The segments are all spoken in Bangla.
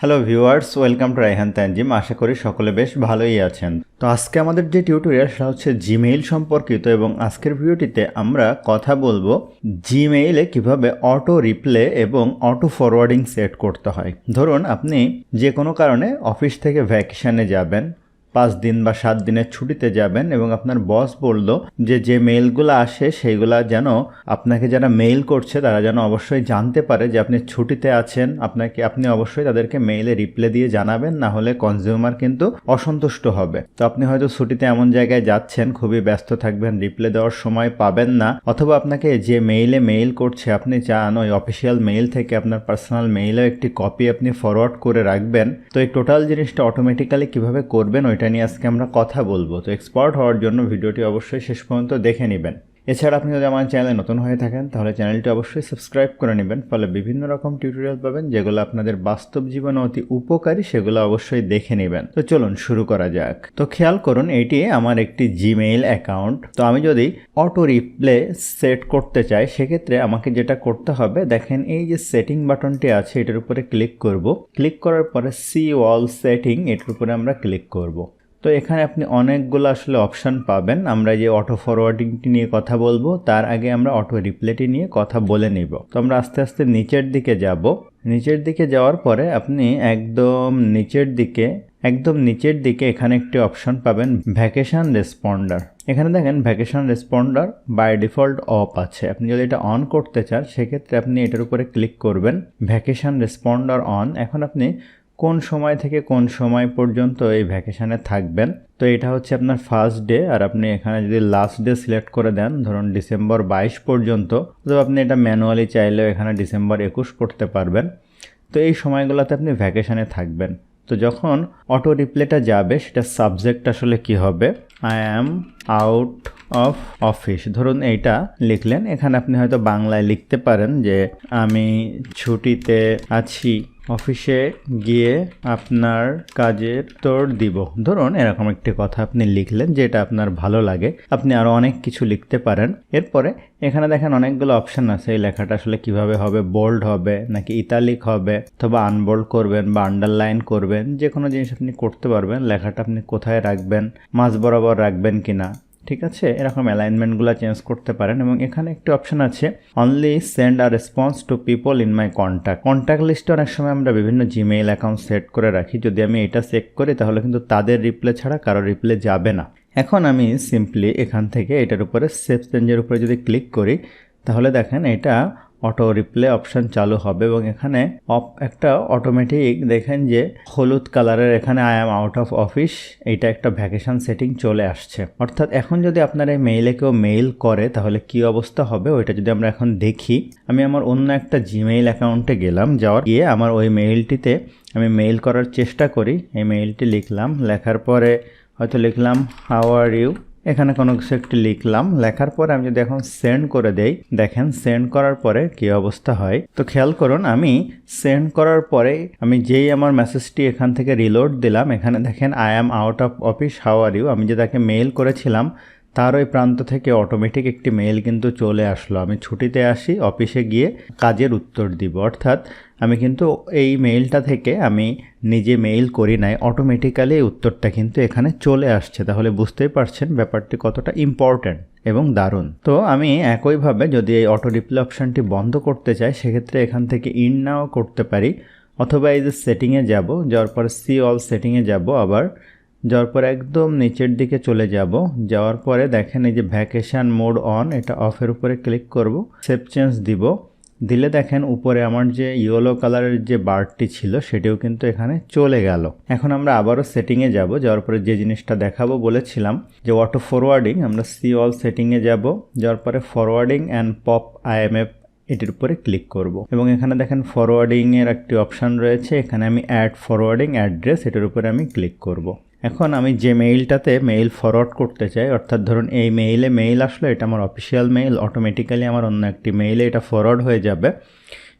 Hello viewers, welcome to Raihan Tanjim. আশা করি সকলে বেশ ভালোই আছেন। তো আজকে আমাদের যে টিউটোরিয়াল সেটা হচ্ছে জিমেইল সম্পর্কিত, এবং আজকের ভিডিওটিতে আমরা কথা বলবো জিমেইলে কিভাবে অটো রিপ্লে এবং অটো ফরওয়ার্ডিং সেট করতে হয়। ধরুন আপনি যে কোনো কারণে অফিস থেকে ভ্যাকেশনে যাবেন, 5 দিন বা 7 দিনের ছুটিতে যাবেন, এবং আপনার বস বলল যে মেইলগুলো আসে সেইগুলা যেন আপনাকে যারা মেইল করছে তারা যেন অবশ্যই জানতে পারে যে আপনি ছুটিতে আছেন। আপনি অবশ্যই তাদেরকে মেইলে রিপ্লাই দিয়ে জানাবেন, না হলে কনজিউমার কিন্তু অসন্তুষ্ট হবে। তো আপনি হয়তো ছুটিতে এমন জায়গায় যাচ্ছেন, খুবই ব্যস্ত থাকবেন, রিপ্লাই দেওয়ার সময় পাবেন না, অথবা আপনাকে যে মেইলে মেইল করছে আপনি চান ওই অফিসিয়াল মেইল থেকে আপনার পার্সোনাল মেইলেও একটি কপি আপনি ফরওয়ার্ড করে রাখবেন। তো এই টোটাল জিনিসটা অটোমেটিক্যালি কিভাবে করবেন ওইটা নিয়ে আজকে আমরা কথা বলবো। তো এক্সপার্ট হওয়ার জন্য ভিডিওটি অবশ্যই শেষ পর্যন্ত দেখে নেবেন। এছাড়া আপনি যদি আমার চ্যানেলে নতুন হয়ে থাকেন তাহলে চ্যানেলটি অবশ্যই সাবস্ক্রাইব করে নেবেন, ফলে বিভিন্ন রকম টিউটোরিয়াল পাবেন যেগুলো আপনাদের বাস্তব জীবনে অতি উপকারী, সেগুলো অবশ্যই দেখে নেবেন। তো চলুন শুরু করা যাক। তো খেয়াল করুন, এটি আমার একটি জিমেইল অ্যাকাউন্ট। তো আমি যদি অটো রিপ্লে সেট করতে চাই সেক্ষেত্রে আমাকে যেটা করতে হবে, দেখেন এই যে সেটিং বাটনটি আছে এটার উপরে ক্লিক করব। ক্লিক করার পরে সি অল সেটিং এটার উপরে আমরা ক্লিক করব। তো এখানে আপনি অনেকগুলো আসলে অপশান পাবেন। আমরা যে অটো ফরওয়ার্ডিংটি নিয়ে কথা বলবো তার আগে আমরা অটো রিপ্লেটি নিয়ে কথা বলে নিব। তো আমরা আস্তে আস্তে নিচের দিকে যাব। নিচের দিকে যাওয়ার পরে আপনি একদম নিচের দিকে এখানে একটি অপশন পাবেন ভ্যাকেশন রেসপন্ডার। এখানে দেখেন vacation responder by default off আছে। আপনি যদি এটা অন করতে চান সেক্ষেত্রে আপনি এটার উপরে ক্লিক করবেন, ভ্যাকেশন রেসপন্ডার অন। এখন আপনি কোন সময় থেকে কোন সময় পর্যন্ত এই ভ্যাকেশানে থাকবেন। তো এটা হচ্ছে আপনার ফার্স্ট ডে, আর আপনি এখানে যদি লাস্ট ডে সিলেক্ট করে দেন, ধরুন ডিসেম্বর 22 পর্যন্ত, তো আপনি এটা ম্যানুয়ালি চাইলেও এখানে ডিসেম্বর 21 করতে পারবেন। তো এই সময়গুলোতে আপনি ভ্যাকেশানে থাকবেন। তো যখন অটো রিপ্লেটা যাবে সেটা সাবজেক্ট আসলে কি হবে, I am out of office ধরুন এইটা লিখলেন। এখানে আপনি হয়তো বাংলায় লিখতে পারেন যে আমি ছুটিতে আছি, অফিসে গিয়ে আপনার কাজের উত্তর দিব, ধরুন এরকম একটি কথা আপনি লিখলেন যেটা আপনার ভালো লাগে। আপনি আরো অনেক কিছু লিখতে পারেন। এরপরে এখানে দেখেন অনেকগুলো অপশন আছে। এই লেখাটা আসলে কিভাবে হবে, বোল্ড হবে নাকি ইতালিক হবে, অথবা আনবোল্ড করবেন বা আন্ডারলাইন করবেন, যে কোনো জিনিস আপনি করতে পারবেন। লেখাটা আপনি কোথায় রাখবেন, মাঝ বরাবর রাখবেন কিনা, ঠিক আছে, এরকম অ্যালাইনমেন্টগুলো চেঞ্জ করতে পারেন। এবং এখানে একটি অপশন আছে only send a response to people in my contact লিস্টে অনেক সময় আমরা বিভিন্ন জিমেইল অ্যাকাউন্ট সেট করে রাখি। যদি আমি এটা চেক করি তাহলে কিন্তু তাদের রিপ্লে ছাড়া কারো রিপ্লে যাবে না। এখন আমি সিম্পলি এখান থেকে এটার উপরে সেভ চেঞ্জের উপরে যদি ক্লিক করি তাহলে দেখেন এটা অটো রিপ্লে অপশন চালু হবে, এবং এখানে একটা অটোমেটিক দেখেন যে হলুদ কালারের এখানে I am out of office, এইটা একটা ভ্যাকেশন সেটিং চলে আসছে। অর্থাৎ এখন যদি আপনার এই মেইলে কেউ মেইল করে তাহলে কি অবস্থা হবে ওইটা যদি আমরা এখন দেখি। আমি আমার অন্য একটা জিমেইল অ্যাকাউন্টে গেলাম, গিয়ে আমার ওই মেইলটিতে আমি মেইল করার চেষ্টা করি। এই মেইলটি লিখলাম, লেখার পরে হয়তো লিখলাম হাউ আর ইউ, এখানে কোনো কিছু একটি লিখলাম। লেখার পরে আমি যদি এখন সেন্ড করে দেই, দেখেন সেন্ড করার পরে কি অবস্থা হয়। তো খেয়াল করুন, আমি সেন্ড করার পরে আমি যেই আমার মেসেজটি এখান থেকে রিলোড দিলাম, এখানে দেখেন I am out of office how are you, আমি যে তাকে মেইল করেছিলাম তার ওই প্রান্ত থেকে অটোমেটিক একটি মেইল কিন্তু চলে আসলো। আমি ছুটিতে আসি, অফিসে গিয়ে কাজের উত্তর দিব। অর্থাৎ আমি কিন্তু এই মেইলটা থেকে আমি নিজে মেইল করি নাই, অটোমেটিক্যালি এই উত্তরটা কিন্তু এখানে চলে আসছে। তাহলে বুঝতেই পারছেন ব্যাপারটি কতটা ইম্পর্ট্যান্ট এবং দারুণ। তো আমি একইভাবে যদি এই অটো রিপ্লে অপশানটি বন্ধ করতে চাই সেক্ষেত্রে এখান থেকে ইন নাও করতে পারি, অথবা এই যে সেটিংয়ে যাব, যাওয়ার পরে সি অল সেটিংয়ে যাব, আবার যাওয়ার পরে একদম নিচের দিকে চলে যাব। যাওয়ার পরে দেখেন এই যে ভ্যাকেশন মোড অন, এটা অফের উপরে ক্লিক করব, সেভ চেঞ্জ দিব। দিলে দেখেন উপরে আমার যে ইয়েলো কালারের যে বারটি ছিল সেটিও কিন্তু এখানে চলে গেল। এখন আমরা আবারও সেটিংয়ে যাব, যাওয়ার পরে যে জিনিসটা দেখাবো বলেছিলাম যে অটো ফরওয়ার্ডিং, আমরা সি অল সেটিংয়ে যাব, যাওয়ার পরে ফরওয়ার্ডিং অ্যান্ড পপ আইএমএফ এটির উপরে ক্লিক করব। এবং এখানে দেখেন ফরওয়ার্ডিং এর একটি অপশান রয়েছে, এখানে আমি অ্যাড ফরওয়ার্ডিং অ্যাড্রেস এটার উপরে আমি ক্লিক করব। এখন আমি যে মেইলটাতে মেইল ফরওয়ার্ড করতে চাই, অর্থাৎ ধরুন এই মেইলে মেইল আসলো, এটা আমার অফিসিয়াল মেইল, অটোমেটিক্যালি আমার অন্য একটি মেইলে এটা ফরওয়ার্ড হয়ে যাবে।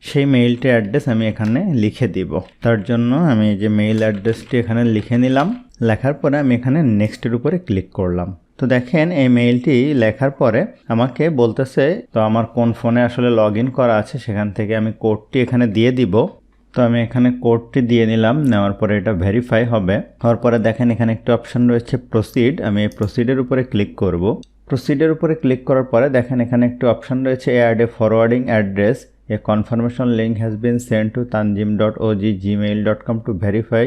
সেই মেইলটির অ্যাড্রেস আমি এখানে লিখে দিব। তার জন্য আমি যে মেইল অ্যাড্রেসটি এখানে লিখে নিলাম। লেখার পরে আমি এখানে নেক্সটের উপরে ক্লিক করলাম। তো দেখেন এই মেইলটি লেখার পরে আমাকে বলতেছে তো আমার কোন ফোনে আসলে লগ ইন করা আছে সেখান থেকে আমি কোডটি এখানে দিয়ে দিব। তো আমি এখানে কোডটি দিয়ে নিলাম, নেওয়ার পরে এটা ভেরিফাই হবে। হওয়ার পরে দেখেন এখানে একটা অপশন রয়েছে প্রসিড, আমি এই প্রসিডের উপরে ক্লিক করব। প্রসিডের উপরে ক্লিক করার পরে দেখেন এখানে একটা অপশন রয়েছে add a forwarding address, a confirmation link has been send to tanjim.og@gmail.com to verify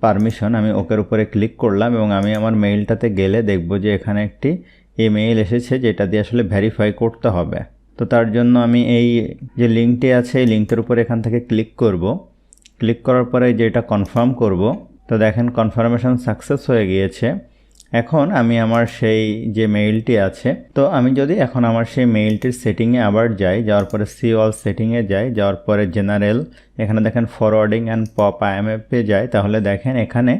permission. আমি ওকের উপরে ক্লিক করলাম এবং আমি আমার মেইলটাতে গেলে দেখব যে এখানে একটি ইমেইল এসেছে যেটা দিয়ে আসলে ভেরিফাই করতে হবে। তো তার জন্য আমি এই যে লিঙ্কটি আছে এই লিঙ্কের উপরে এখান থেকে ক্লিক করব। ক্লিক করার পরে যেটা কনফার্ম করব, তো দেখেন কনফার্মেশন সাকসেস হয়ে গিয়েছে। এখন আমি আমার সেই যে মেইলটি আছে, তো আমি যদি এখন আমার সেই মেইলটির সেটিংয়ে আবার যাই, যাওয়ার পরে সি অল সেটিংয়ে যাই, যাওয়ার পরে জেনারেল, এখানে দেখেন ফরওয়ার্ডিং অ্যান্ড পপ IMAP-এ যাই, তাহলে দেখেন এখানে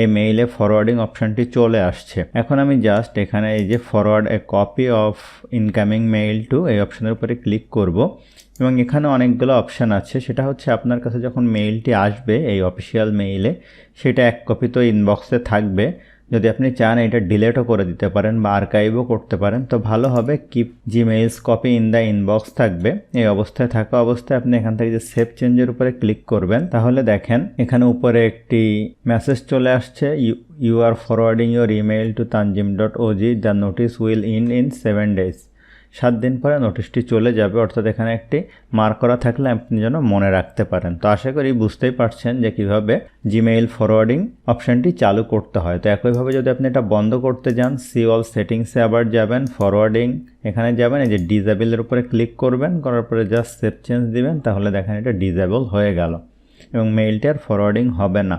এই মেইলে ফরওয়ার্ডিং অপশানটি চলে আসছে। এখন আমি জাস্ট এখানে এই যে forward A copy of incoming mail two এই অপশানের উপরে ক্লিক করব এবং এখানে অনেকগুলো অপশান আছে। সেটা হচ্ছে আপনার কাছে যখন মেইলটি আসবে এই অফিসিয়াল মেইলে, সেটা এক কপি তো ইনবক্সে থাকবে। যদি আপনি চান এটা ডিলেটও করে দিতে পারেন বা আর্কাইভও করতে পারেন, তো ভালো হবে keep Gmails copy in the inbox থাকবে। এই অবস্থায় থাকা অবস্থায় আপনি এখান থেকে যে সেভ চেঞ্জের উপরে ক্লিক করবেন, তাহলে দেখেন এখানে উপরে একটি মেসেজ চলে আসছে, you are forwarding your email to tanjim.og, the notice will in 7 days। 7 দিন পরে নোটিশটি চলে যাবে, অর্থাৎ এখানে একটি মার্ক করা থাকলে আপনি যেন মনে রাখতে পারেন। তো আশা করি বুঝতেই পারছেন যে কিভাবে জিমেইল ফরওয়ার্ডিং অপশানটি চালু করতে হয়। তো একইভাবে যদি আপনি এটা বন্ধ করতে যান, সি অল সেটিংসে আবার যাবেন, ফরওয়ার্ডিং এখানে যাবেন, এই যে ডিজেবলের উপরে ক্লিক করবেন, করার পরে জাস্ট সেভ চেঞ্জ দিবেন, তাহলে দেখেন এটা ডিজেবল হয়ে গেল এবং মেইলটি আর ফরওয়ার্ডিং হবে না।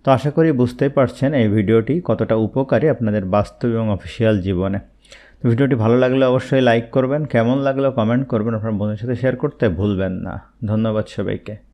তো আশা করি বুঝতেই পারছেন এই ভিডিওটি কতটা উপকারী আপনাদের বাস্তব এবং অফিসিয়াল জীবনে। তো ভিডিওটি ভালো লাগলে অবশ্যই লাইক করবেন, কেমন লাগলো কমেন্ট করবেন, আপনার বন্ধুদের সাথে শেয়ার করতে ভুলবেন না। ধন্যবাদ সবাইকে।